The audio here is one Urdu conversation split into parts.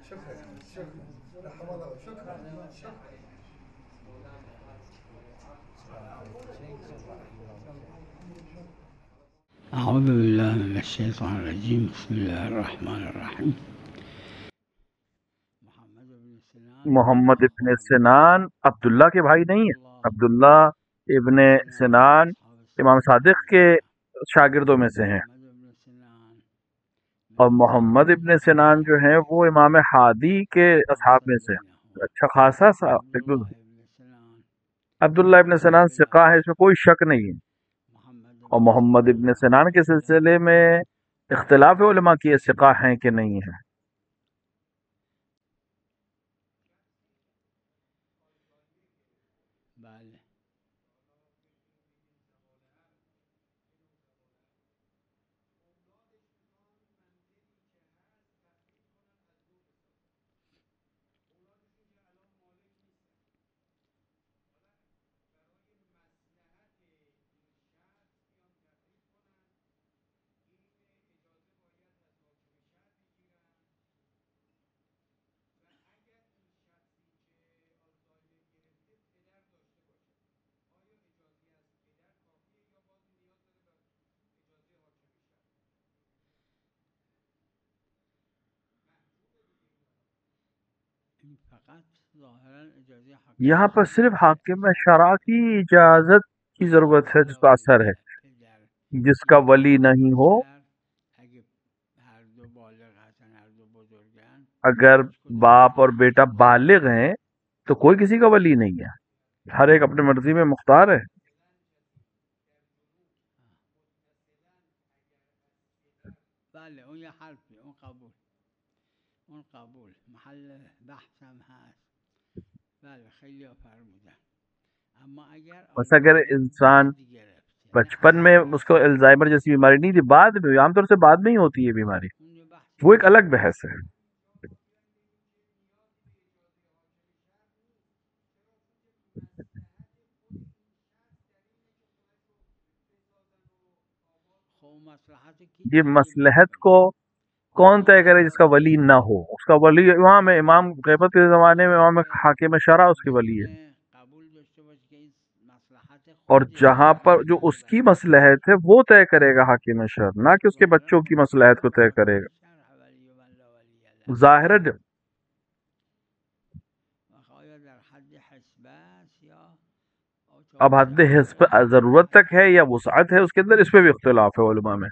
شكرا شكرا. رحم الله، شكرا شكرا. أعوذ بالله من الشيطان الرجيم. بسم الله الرحمن الرحیم. محمد ابن سنان عبداللہ کے بھائی نہیں ہیں. عبداللہ ابن سنان امام صادق کے شاگردوں میں سے ہیں، اور محمد ابن سنان جو ہیں وہ امام ہادی کے اصحاب میں سے ہیں. اچھا خاصا عبداللہ ابن سنان ثقہ ہے، اس میں کوئی شک نہیں ہے. اور محمد ابن سنان کے سلسلے میں اختلاف علماء کی ثقہ ہیں کہ نہیں ہیں. یہاں پر صرف حاکم شرع کی اجازت کی ضرورت ہے، جس کا اثر ہے. جس کا ولی نہیں ہو، اگر باپ اور بیٹا بالغ ہیں تو کوئی کسی کا ولی نہیں ہے، ہر ایک اپنی مرضی میں مختار ہے. بس اگر انسان بچپن میں اس کو الزائمر جیسی بیماری نہیں تھی، بعد میں عام طور سے بعد میں ہی ہوتی ہے بیماری، وہ ایک الگ بحث ہے. یہ مصلحت کو کون طے کرے جس کا ولی نہ ہو؟ اس کا ولی امام غیبت کے زمانے میں امام حاکم شرع اس کے ولی ہے، اور جہاں پر جو اس کی مصلحت ہے وہ طے کرے گا حاکم شرع، نہ کہ اس کے بچوں کی مصلحت کو طے کرے گا. ظاہر اب حد حسب ضرورت تک ہے یا وسعت ہے، اس کے اندر اس پہ بھی اختلاف ہے علماء میں.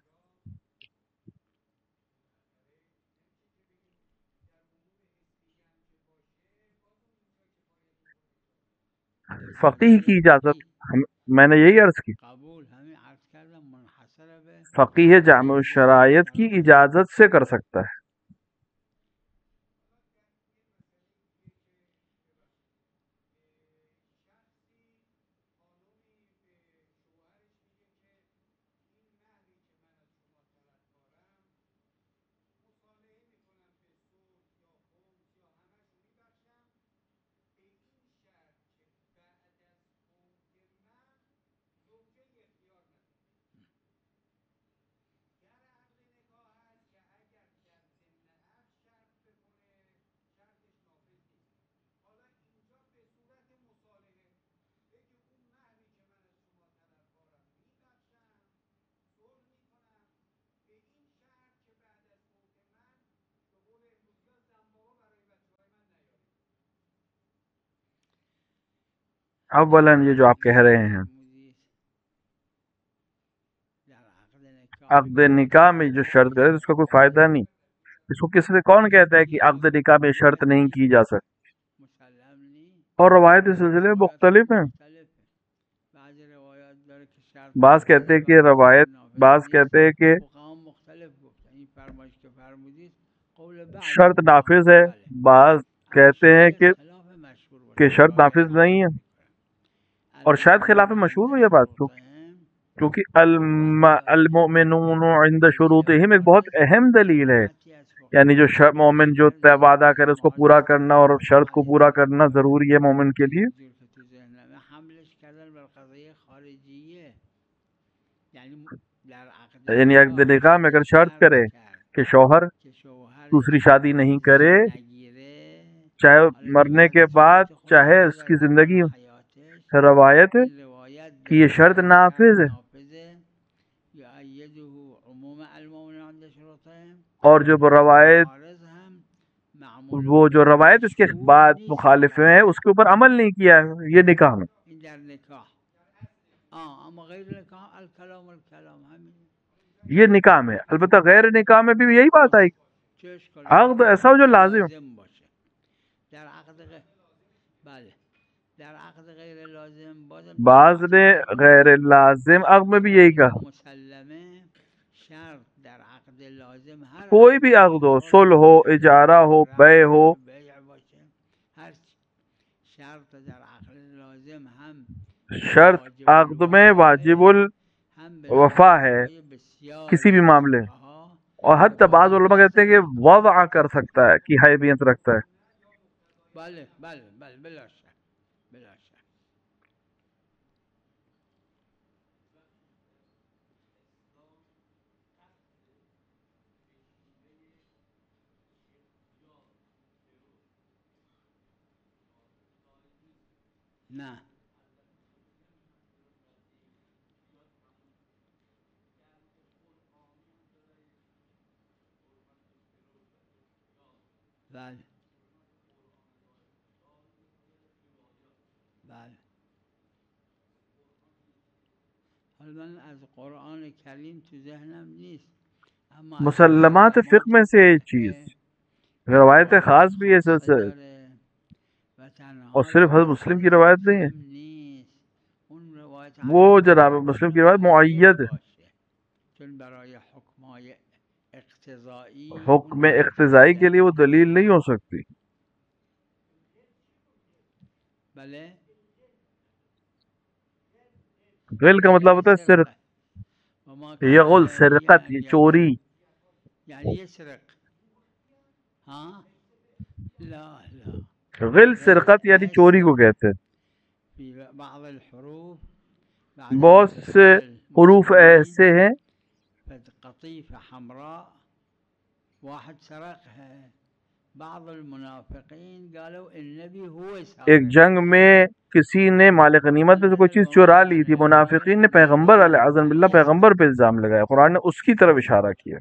فقیہ کی اجازت، میں نے یہی عرض کی، فقیہ جامع الشرائط کی اجازت سے کر سکتا ہے. اولاً یہ جو آپ کہہ رہے ہیں عقد نکاح میں جو شرط کرے اس کا کوئی فائدہ نہیں. اس کو کس نے کون کہتا ہے کہ عقد نکاح میں شرط نہیں کی جا سکتی؟ اور روایت اس سلسلے میں مختلف ہیں. بعض کہتے ہیں کہ روایت، بعض کہتے ہیں کہ شرط نافذ ہے، بعض کہتے ہیں کہ شرط نافذ نہیں ہے. اور شاید خلاف مشہور ہو یہ بات، کیونکہ المؤمنون عند شروطہم ایک بہت اہم دلیل ہے. یعنی جو مومن جو وعدہ کرے اس کو پورا کرنا، اور شرط کو پورا کرنا ضروری ہے مومن کے لیے. یعنی عقد نکاح میں اگر شرط کرے کہ شوہر دوسری شادی نہیں کرے چاہے مرنے کے بعد چاہے اس کی زندگی میں۔ روایت ہے کہ یہ شرط نافذ ہے، اور جو روایت اس کے بعد مخالف ہیں اس کے اوپر عمل نہیں کیا ہے، یہ نکاح میں، یہ نکاح میں۔ البتہ غیر نکاح میں بھی یہی بات آئی، عقد ایسا ہو جو لازم ہو۔ بعض نے غیر لازم عقد میں بھی یہی کہا، کوئی بھی عقد ہو، صلح ہو، اجارہ ہو، بیع ہو، شرط عقد میں واجب الوفا ہے کسی بھی معاملے، اور حتی بعض علماء کہتے ہیں کہ وضع کر سکتا ہے، کہ حیبیت رکھتا ہے۔ مسلمات فقہ میں سے ایک چیز، روایت خاص بھی ہے اور صرف حضرت مسلم کی روایت نہیں ہے، وہ جناب مسلم کی روایت معید ہے، حکم اقتضائی کے لیے وہ دلیل نہیں ہو سکتی۔ غل کا مطلب ہوتا ہے سرق، یغل سرقت، یہ چوری۔ غل سرقت یعنی چوری کو کہتے ہیں۔ بہت سے حروف ایسے ہیں، ایک جنگ میں کسی نے مال غنیمت میں سے کوئی چیز چورا لی تھی، منافقین نے پیغمبر علیہ اعوذ باللہ پیغمبر پہ الزام لگایا، قرآن نے اس کی طرف اشارہ کیا۔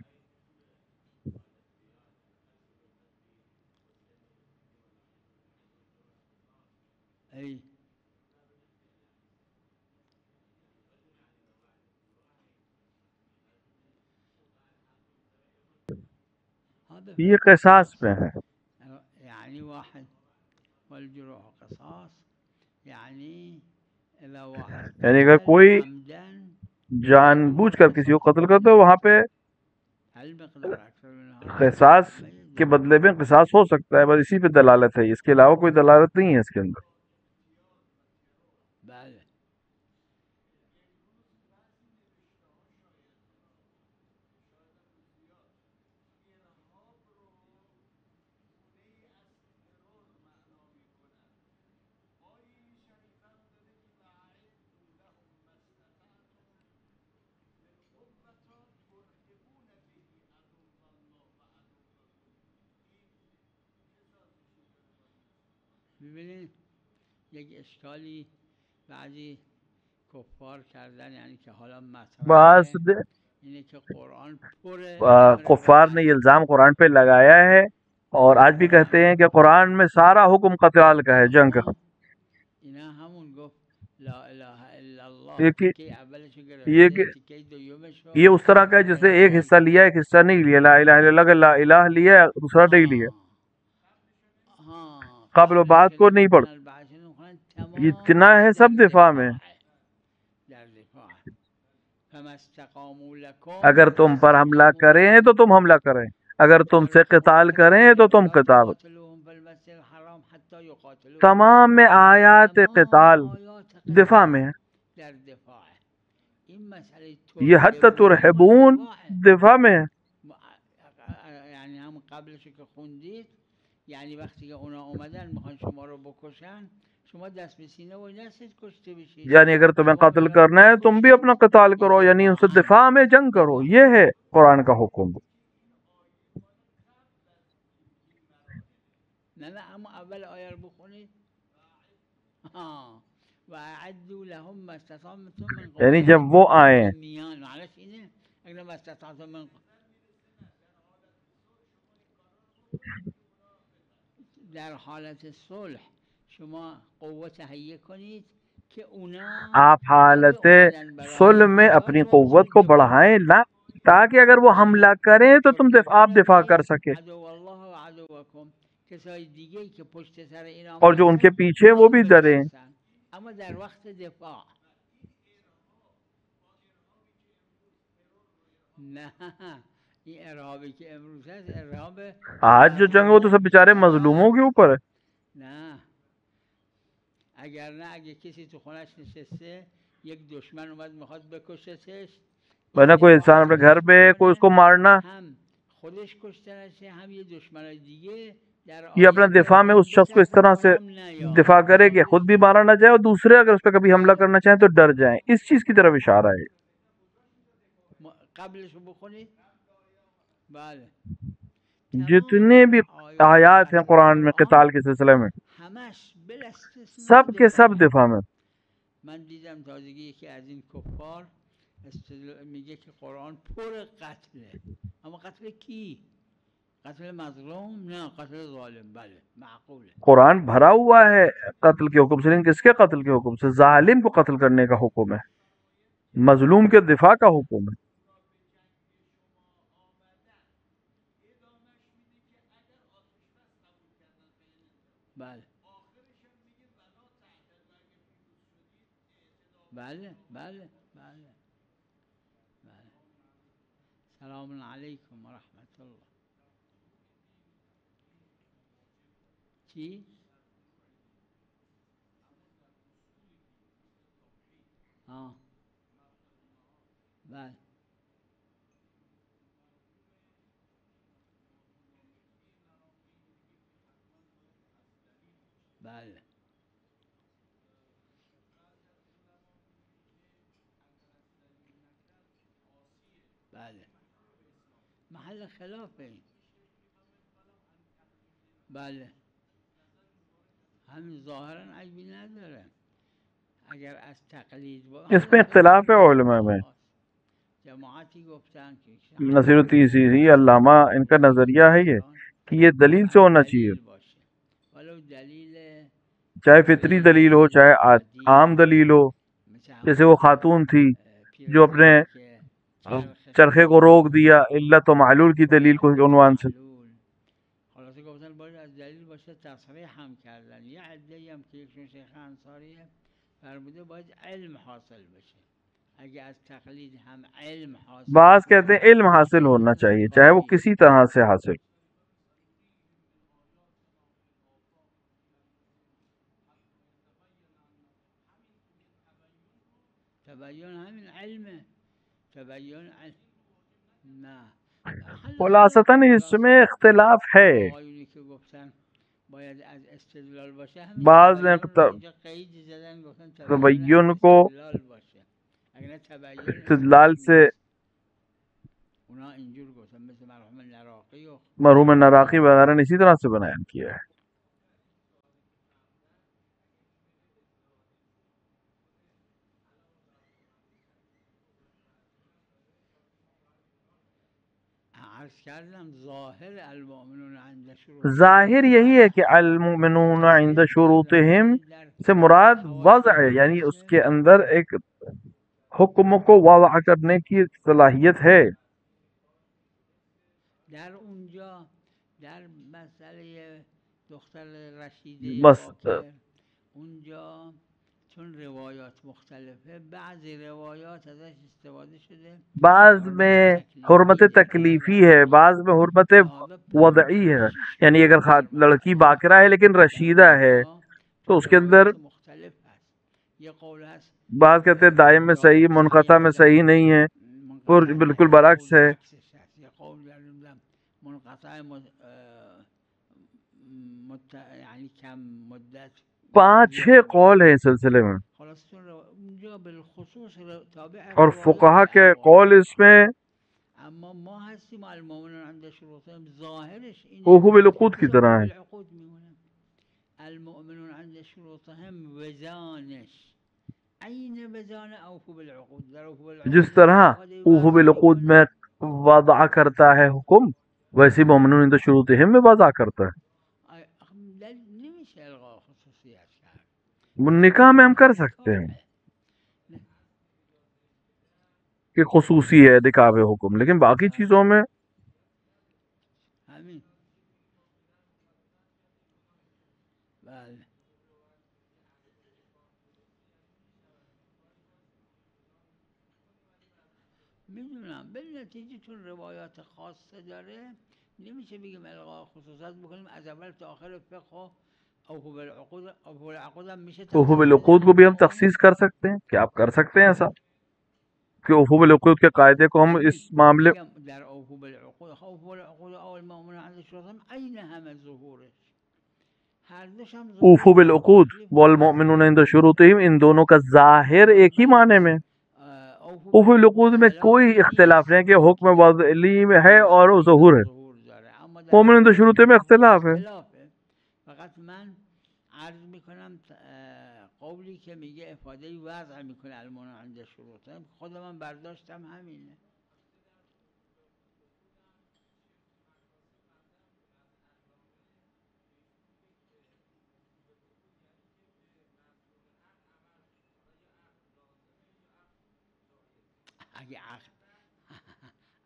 یہ قصاص پہ ہے، یعنی اگر کوئی جان بوجھ کر کسی کو قتل کرتا ہے وہاں پہ قصاص کے بدلے میں قصاص ہو سکتا ہے، بس اسی پہ دلالت ہے، اس کے علاوہ کوئی دلالت نہیں ہے اس کے اندر۔ بعض کفار نے یہ الزام قرآن پہ لگایا ہے، اور آج بھی کہتے ہیں کہ قرآن میں سارا حکم قتال کا ہے، جنگ کا۔ یہ اس طرح کا ہے جسے ایک حصہ لیا ایک حصہ نہیں لیا، لا الہ الا اللہ کا لا الہ لیا دوسرا نہیں لیا، قبل و بعد کو نہیں پڑھتا، اتنا ہے سب دفاع میں۔ اگر تم پر حملہ کریں تو تم حملہ کریں، اگر تم سے قتال کریں تو تم قتال۔ تمام میں آیات قتال دفاع میں ہے، یہ حتی ترحبون دفاع میں ہے۔ یعنی اگر تمہیں قتل کرنا ہے تم بھی اپنا قتال کرو، یعنی ان سے دفاع میں جنگ کرو، یہ ہے قرآن کا حکم۔ نه نه اما اول آیه رو بخونید. وَأَعَدُّوا لَهُم مَّا اسْتَطَعْتُم مِّن یعنی قُوَّةٍ جب وہ آئیں وَمِن میان معلش اینه اگر ما استطعتم من در حالت صلح شما قوت تهیه کنید که اونا آپ حالت اگه اومدن برای صلح میں اپنی قتال قوت خودشون کو دفاع بڑھائیں کنن. لا تاکہ اگر وہ حملہ کریں تو تم آپ یقینون دفاع که کر سکے، عدو الله و عدوکم کسای دیگه که پشت سر اینا اور جو ان کے باشن پیچھے وہ اونا بھی ڈریں. بترسن، اما در وقت دفاع نه. این ارهابی که امروز هست ارهاب آج جو جنگ ہو تو مظلوم سب بیچارے کشورها مظلوموں هست. کے اوپر ہے. نه اگر نه اگه کسی تو خونش نشسته یک دشمن اومد میخواد بکشتش، ورنہ این کوئی دفاع انسان از اپنے خودش گھر پہ کوئی اس میکنه، کو مارنا هم خودش کشته نشه هم یه دشمن دیگه در یہ اپنا آینده دفاع میں میخواد اس شخص کو اس بترسن طرح سے اونام نیان دفاع کرے کہ حاضرش خود بھی مارا نہ جائے اور دوسرے اگر اس پہ کبھی حملہ بله کرنا چاہیں تو ڈر جائیں. اس چیز کی طرف اشارہ ہے. قبلشو بخونید. بله تمام جتنے بھی آیات ہیں اصل قرآن میں قتال کے سلسلے میں همش بلا استثناء سب کے سب دفاع. دفاع میں. من دیدم تازگی یکی از این کفار میگه که قرآن پر قتله، اما قتل کی؟ قتل مظلوم؟ نه قتل ظالم. بله معقوله. قرآن بھرا ہوا ہے قتل کے حکم سے، لیکن کس کے قتل کے حکم سے؟ ظالم کو قتل کرنے کا حکم ہے، مظلوم کے دفاع کا حکم ہے. بله بله بله بله بله. سلام علیکم و رحمت الله. چی؟ بله بله بله محل خلاف این. بله همین ظاهرا عیبی نداره اگر از تقلید اس میں اختلاف ہے علماء میں. جماعتی گفتن که نصیر التیسی علامہ ان کا نظریہ ہے یہ کہ یہ دلیل سے ہونا چاہیے، دلیل باشه ولو دلیل چاہے فطری دلیل ہو چاہے عام دلیل ہو. جیسے وہ خاتون تھی جو اپنے چرخے کو روک دیا علت و معلول کی دلیل کو عنوان سے. خلاصه گفتن باید از دلیل باشه. تصریح هم کردن یه عده‌ای هم که یکشون شیخ انصاریه فرموده باید علم حاصل بشه. اگه از تقلید هم علم حاصل بعض کہتے ہیں علم حاصل ہونا چاہیے چاہے وہ کسی طرح سے حاصل. تبین همین علمه. تبین علم نه خلاصتاً اس میں اختلاف ہے. آقایونی که گفتن باید از استدلال باشه همین بعض تبین رو اینجا قید زدن گفتن تبین کو استدلال باشه اگر تبین استدلال سے اونا اینجور گفتن مثل مرحوم نراقی و مرحوم نراقی وغیرہ نے اسی طرح سے بیان کیا ہے. عرض کردم ظاهر المؤمنون عند ظاہر یہی ہے کہ المؤمنون عند شروطہم سے مراد وضع ہے، یعنی اس کے اندر ایک حکم کو وضع کرنے کی صلاحیت ہے. در اونجا در مسئله دختر رشیده بس باکر اونجا چون روایات مختلفه بعضی روایات ازش استفاده شده بعض میں حرمت تکلیفی ہے، بعض میں حرمت وضعی ہے. یعنی اگر لڑکی باکرہ ہے لیکن رشیدہ ہے تو اس کے اندر مختلف هست. یه قول هست بعض کہتے ہیں دائم میں صحیح، منقطع میں صحیح نہیں ہے، اور بالکل برعکس ہے. یه قول داریم منقطع یعنی کم مدت 5-6 قول ہیں اس سلسلے میں، اونجا بالخصوص تابع اور فقہا کے قول اس میں اما ما هستیم المؤمنون عند شروطهم ظاهرش اینه حقوق بالعقود کی طرح ہے. بالعقود میمونه. وزانش عین وزان اوفو بالعقود در اوفو جس بالعقود طرح استفاده اوفو وزن بالعقود میکنه میں وضع کرتا ہے حکم، ویسے مومنون عند شروطہم میں وضع کرتا ہے. نمیشه الغاء خصوصیت کرد. وہ نکاح میں ہم کر سکتے ہیں نکاح کہ خصوصی ہے نکاح میں حکم، لیکن باقی چیزوں میں همین بله میدونم به نتیجه چون روایات خاصه داره نمیشه بگیم الغاء خصوصیت بکنیم از اول تا آخر فقه و اوفو بالعقود هم میشه اوفو تخصیص بالعقود بدیم کو بھی ہم الغاء تخصیص کر سکتے ہیں. کیا آپ کر سکتے ہیں ایسا کہ اوفو بالعقود کے قاعدے کو ہم اس معاملے میگم در اوفو بالعقود اول مؤمن عند شروطهم عین همه ظهورش هر دوش هم اوفو ظهورش بالعقود تکلیف والمؤمنون عند شروطہم، ان دونوں کا ظاہر ایک ہی معنی میں. اوفو اوفو بالعقود میں کوئی اختلاف نہیں کہ حکم وضعی میں ہے اور ظہور ہے. ظهور داره اما در مومن عند شروطہم میں اختلاف ہے. اختلافه. فقط من عرض میکنم قولی که میگه افاده وضع میکنه المؤمن عند شروطه خود من برداشتم همینه.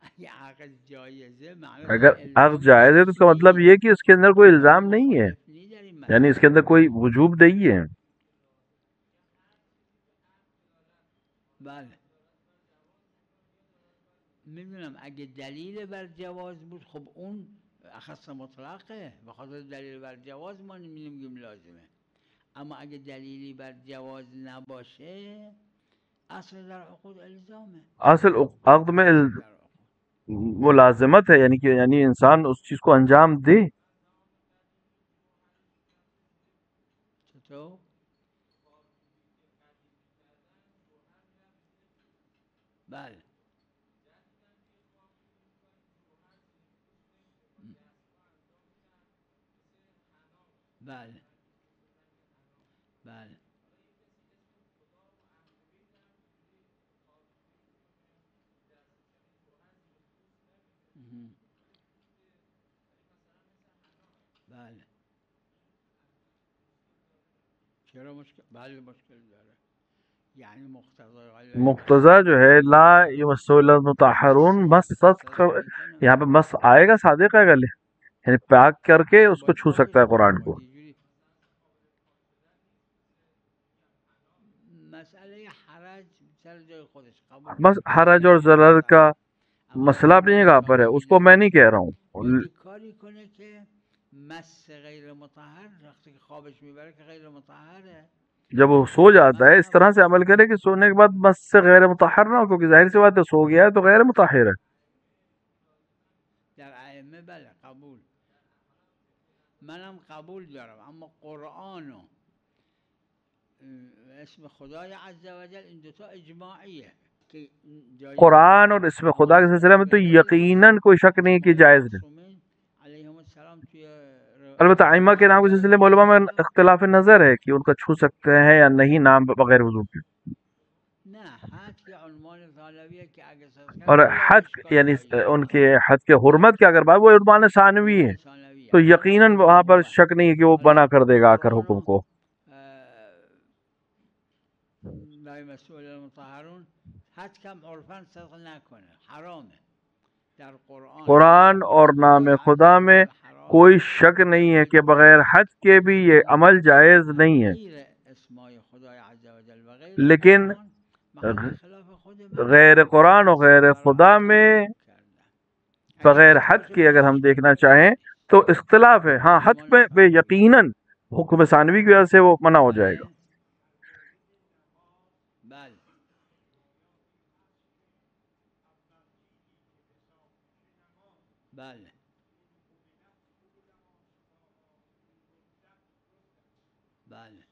اگه عقد جایزه معنی اگر عقد جائز ہے تو اس کا مطلب یہ ہے کہ اس کے اندر کوئی الزام نہیں ہے، یعنی اس کے اندر کوئی وجوب نہیں ہے. بله میدونم اگه دلیل بر جواز بود خب اون اخص مطلقه، به خاطر دلیل بر جواز ما نمیگیم لازمه. اما اگه دلیلی بر جواز نباشه اصل در عقود الزامه. اصل عقد میں ملازمت ہے، یعنی کہ یعنی انسان اس چیز کو انجام دے. چطور؟ بله بله بله بله چرا مشکل؟ بله مشکل داره. یعنی مقتضا جو ہے لا یمسو الا المطہرون، مس یہاں پہ مس آئے گا صادق آئے گا، یعنی پاک کر کے اس کو چھو سکتا ہے قرآن کو. مسئله حرج سر جای خودش قبول بس حرج اور ضرر کا مسئلہ اپنی جگہ پر ہے، اس کو میں نہیں کہہ رہا ہوں. کاری کنه که مس غیر مطهر وقتی که خوابش میبره که غیر مطهره، جب وہ سو جاتا ہے اس طرح سے عمل کرے کہ سونے کے بعد مس سے غیر مطہر نہ ہو، کیونکہ ظاہر سی بات ہے سو گیا ہے تو غیر مطہر ہے. در ائمه بله قبول، منم قبول دارم. اما قرآن و اسم خدای عز و جل این دوتا اجماعیه. قرآن اور اسم خدا کے سلسلے میں تو یقیناً کوئی شک نہیں کہ جائز نہیں. البتہ ائمہ کے نام کے سلسلے میں علماء میں اختلاف نظر ہے کہ ان کا چھو سکتے ہیں یا نہیں نام بغیر وضو کے. اور حد یعنی ان کے حد کے حرمت کی اگر بات، وہ عنوان ثانوی ہے تو یقیناً وہاں پر شک نہیں ہے کہ وہ بنا کر دے گا آ کر حکم کو. قرآن اور نام خدا میں کوئی شک نہیں ہے کہ بغیر حد کے بھی یہ عمل جائز نہیں ہے، لیکن غیر قرآن اور غیر خدا میں بغیر حد کے اگر ہم دیکھنا چاہیں تو اختلاف ہے. ہاں حد میں بے یقیناً حکم ثانوی کی وجہ سے وہ منع ہو جائے گا. بله بله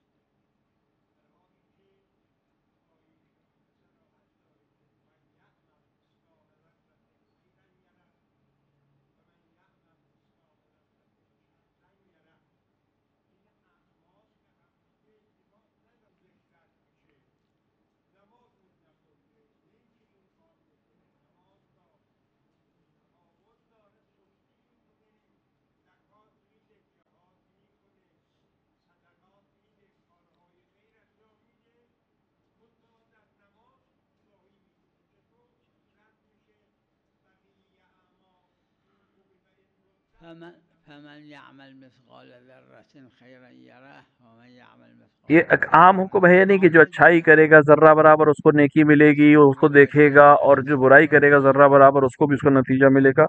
فمن يعمل مثقال ذرة خيرا يره ومن يعمل مثقال یہ ایک عام حکم ہے نہیں کہ جو اچھائی کرے گا ذرہ برابر اس کو نیکی ملے گی، اس کو دیکھے گا، اور جو برائی کرے گا ذرہ برابر اس کو بھی اس کا نتیجہ ملے گا؟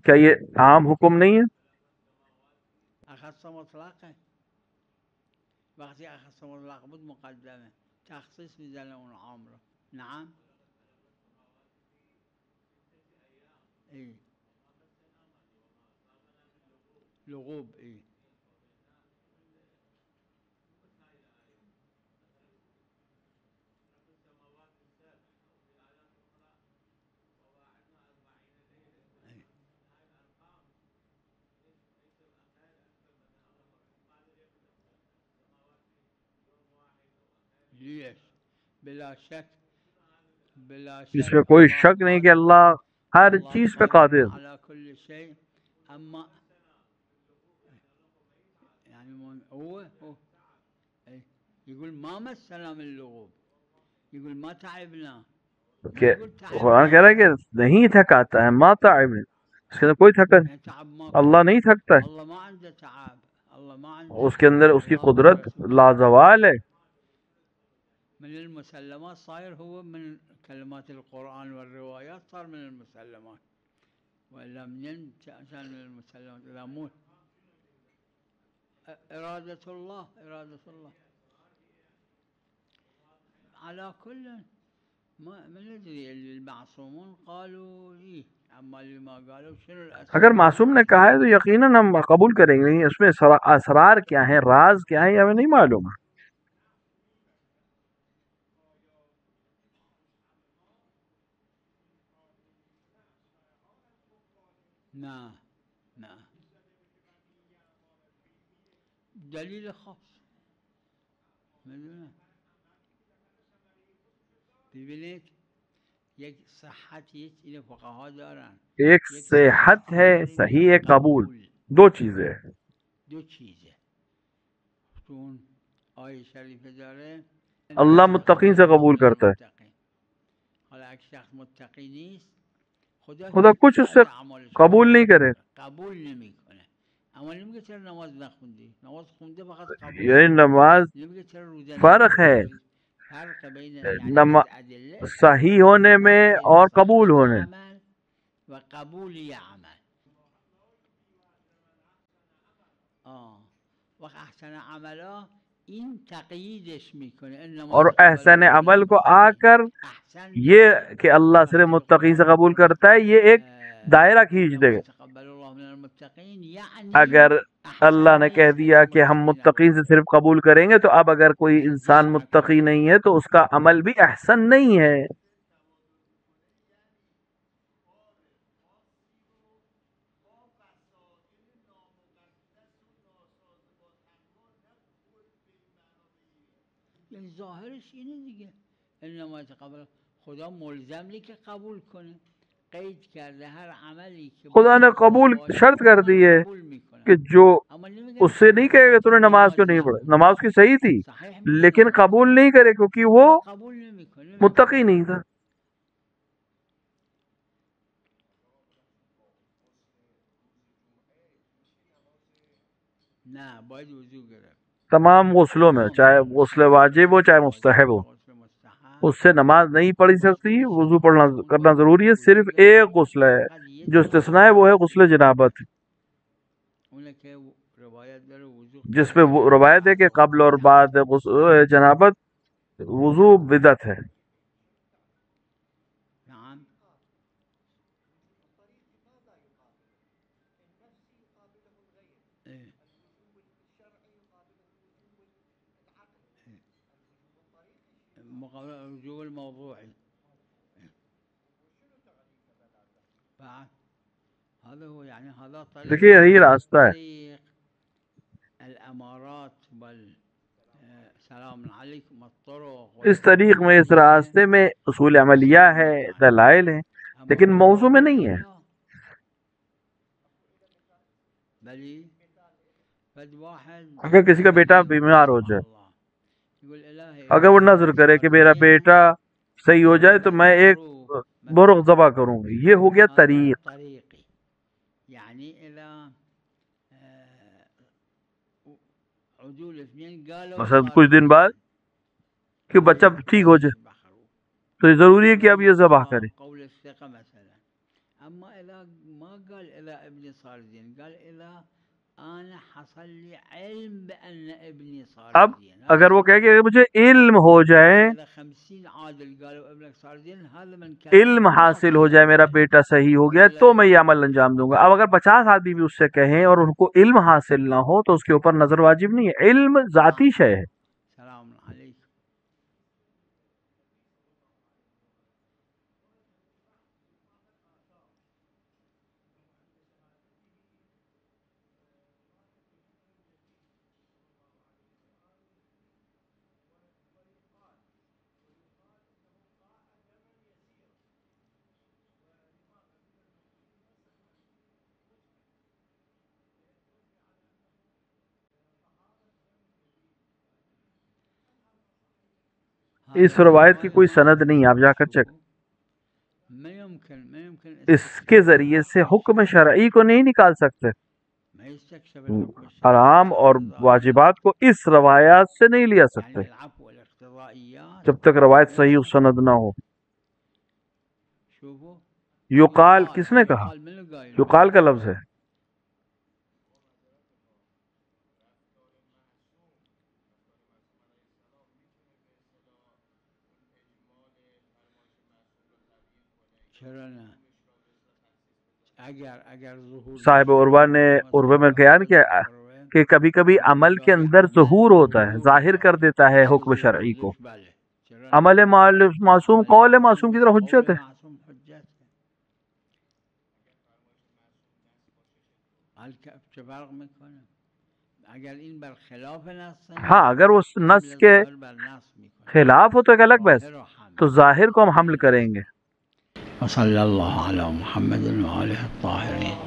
کیا یہ عام حکم نہیں ہے؟ اخص مطلق ہے، وقتی اخص مطلق بود مقدمه، تخصیص میزنه اون عام رو. نعم ای لغوب ای لیش بلا شک اس میں کوئی شک نہیں کہ اللہ ہر چیز پہ قادر ہے. على كل شيء. اما يعني هو يقول ما مسنا من اللغوب، يقول ما تعبنا، کہ قرآن کہہ رہا ہے کہ نہیں تھکاتا ہے، ما تعب، اس کے اندر کوئی تھکن، اللہ نہیں تھکتا ہے، الله ما عنده تعب، الله ما عنده. اس کے اندر اس کی قدرت لازوال ہے. من المسلمات صاير هو من كلمات القرآن والروايات صار من المسلمات، وإلا منين كان من المسلمات؟ إذا مو إرادة الله، إرادة الله. على كل ما ندري المعصومون قالوا إيه، أما اللي ما قالوا شنو الأسباب؟ اگر معصوم نے کہا ہے تو یقیناً ہم قبول کریں گے، اس میں اسرار کیا ہیں، راز کیا ہیں، ہمیں نہیں معلوم ہے. نه نه دلیل خاص میدونم. ببینید یک صحت این فقها دارن، ایک صحت ہے، صحیح ہے، قبول، دو چیزیں ہیں. دو چیزه تو اون آیه شریفه داره اللہ متقین سے قبول کرتا ہے. حالا اگه شخص متقی نیست خدا کچھ اس سے قبول نہیں کرے. قبول نمیکنه. اما نمیگه چرا نماز نخوندی، نماز خونده فقط قبول. یعنی نماز نمیگه چرا روزه فرق ہے فرق بین یعنی صحیح ہونے میں اور قبول ہونے. و قبولی عمل. و احسن عملا این تقییدش میکنه. اور احسن عمل کو آ کر یہ کہ اللہ صرف متقین سے قبول کرتا ہے، یہ ایک دائرہ کھینچ دے گا. اگر اللہ نے کہہ دیا کہ ہم متقین سے صرف قبول کریں گے، تو اب اگر کوئی انسان متقی نہیں ہے تو اس کا عمل بھی احسن نہیں ہے. یعنی ظاهرش اینه دیگه، انما يتقبل. خدا ملزم نیست که قبول کنه، قید کرده هر عملی که خدا نے قبول شرط کر دی ہے کہ جو اس سے نہیں کہے گا تو نے نماز کیوں نہیں پڑھا، نماز کی صحیح تھی لیکن قبول نہیں کرے کیونکہ وہ متقی نہیں تھا. نه باید وضو گرفت. تمام غسلوں میں، چاہے غسل واجب ہو چاہے مستحب ہو، اس سے نماز نہیں پڑھی سکتی. وضو کرنا ضروری ہے. صرف ایک غسل ہے جو استثناء ہے، وہ ہے غسل جنابت، جس پہ روایت ہے کہ قبل اور بعد غسل جنابت وضو بدعت ہے. مقابل الرجوع الموضوعي. هذا هو يعني هذا طريق. دیکھیے یہی راستہ ہے. الامارات والسلام علیکم الطرق. اس طریق میں، اس راستے میں اصول عملیہ ہے، دلائل ہیں، لیکن موضوع میں نہیں ہے. اگر کسی کا بیٹا بیمار ہو جائے، اگر وہ نظر کرے کہ میرا بیٹا صحیح ہو جائے تو میں ایک مرغ ذبح کروں گا، یہ ہو گیا طریق. عدول اثنين قالوا مثلا صار کچھ دن بعد کہ بچہ ٹھیک ہو جائے تو یہ ضروری ہے کہ اب یہ ذبح کرے. قول الثقة مثلا. اما اذا ما قال اذا ابني صار زين قال اذا انا حصل لي علم بان ابني صار اب زين. اگر وہ کہے کہ اگر مجھے علم ہو جائے، اذا 50 عادل قالوا ابنك صار زين هذا من كان علم حاصل ہو جائے میرا بیٹا صحیح ہو گیا تو میں یہ عمل انجام دوں گا. اب اگر 50 آدمی بھی اس سے کہیں اور ان کو علم حاصل نہ ہو تو اس کے اوپر نظر واجب نہیں ہے. علم ذاتی شے ہے. سلام علیکم. اس روایت کی کوئی سند نہیں، آپ جا کر چیک. ما يمكن اس کے ذریعے سے حکم شرعی کو نہیں نکال سکتے. ما يستكشف الحكم الشرعي. حرام اور واجبات کو اس روایات سے نہیں لیا سکتے يعني العفو والاقتضائيات. جب تک روایت صحیح و سند نہ ہو. شوفوا یقال کس نے کہا؟ يقال من القائل. یقال کا لفظ ہے. چرا اگر ظهور صاحب عروہ نے عروہ میں بیان کیا کہ کبھی کبھی عمل کے اندر ظہور ہوتا ہے، ظاہر کر دیتا ہے حکم شرعی کو. عمل معصوم قول معصوم کی طرح حجت ہے. معصوم حجت چه فرق میکنه اگر این بر خلاف نص ہاں اگر وہ نص کے بر نص میکنه. خلاف ہو تو ایک الگ بحث، تو ظاہر کو ہم حمل کریں گے. وصلی اللہ علی محمد وآلہ الطاہرین.